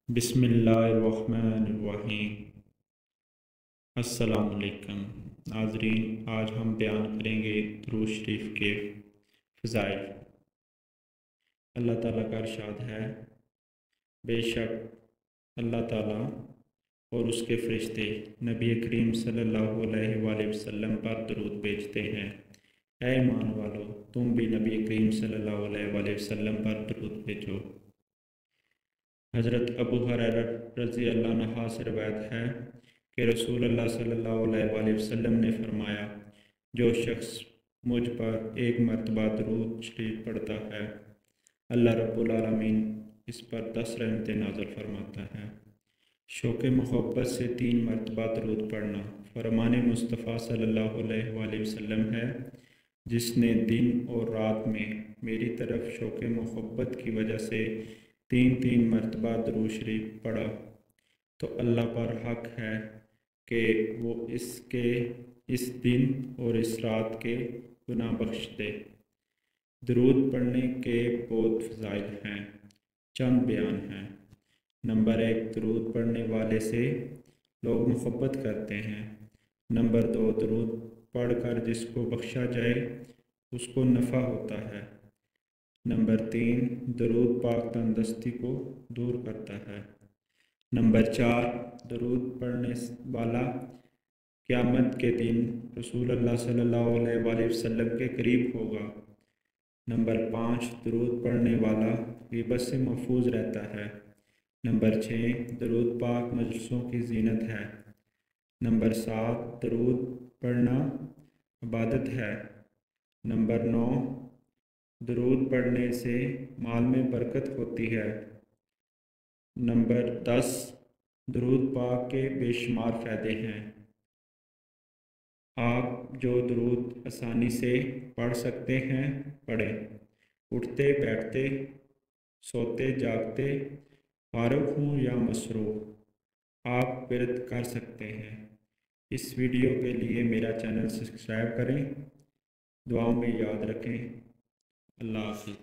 बिस्मिल्लाहिर्रहमानिर्रहीम। अस्सलाम वालेकुम नाज़रीन, आज हम बयान करेंगे दुरूद शरीफ के फ़ज़ाइल। अल्लाह ताला का इरशाद है, बेशक अल्लाह ताला और उसके फ़रिश्ते नबी करीम सल्लल्लाहु अलैहि वसल्लम पर दुरूद भेजते हैं। ऐ ईमान वालो, तुम भी नबी करीम सल्लल्लाहु अलैहि वसल्लम पर दुरूद भेजो। हज़रत अबू हुरैरा रज़ी अल्लाह अन्हु से रवायत है कि रसूल अल्लाह सल्लल्लाहु अलैहि वसल्लम ने फरमाया, जो शख्स मुझ पर एक मरतबा दुरूद शरीफ पढ़ता है, अल्लाह रब्बुल आलमीन इस पर 10 रहमतें नाज़िल फरमाता है। शौक़ मोहब्बत से 3 मरतबा दुरूद पढ़ना फरमान मुस्तफ़ा सल्लल्लाहु अलैहि वसल्लम है। जिसने दिन और रात में मेरी तरफ शौक़ मोहब्बत की वजह से 3 मरतबा दुरूद शरीफ पढ़ा, तो अल्लाह पर हक है कि वो इसके इस दिन और इस रात के गुनाह बख्श दे। दुरूद पढ़ने के बहुत फ़ज़ाइल हैं, चंद बयान हैं। नंबर 1, दुरूद पढ़ने वाले से लोग मोहब्बत करते हैं। नंबर 2, दुरूद पढ़कर जिसको बख्शा जाए उसको नफ़ा होता है। नंबर 3, दुरूद पाक तंदुरुस्ती को दूर करता है। नंबर 4, दुरूद पढ़ने वाला क़यामत के दिन रसूल अल्लाह सल्लल्लाहु अलैहि वसल्लम के करीब होगा। नंबर 5, दुरूद पढ़ने वाला ग़ीबत से महफूज रहता है। नंबर 6, दुरूद पाक मजलिसों की ज़ीनत है। नंबर 7, दुरूद पढ़ना इबादत है। नंबर 9, दुरूद पढ़ने से माल में बरकत होती है। नंबर 10, दुरूद पाक के बेशुमार फ़ायदे हैं। आप जो दुरूद आसानी से पढ़ सकते हैं पढ़ें। उठते बैठते, सोते जागते, फारिग हों या मसरूफ़, आप विर्द कर सकते हैं। इस वीडियो के लिए मेरा चैनल सब्सक्राइब करें। दुआओं में याद रखें। अल्लाह हाफ़िज़।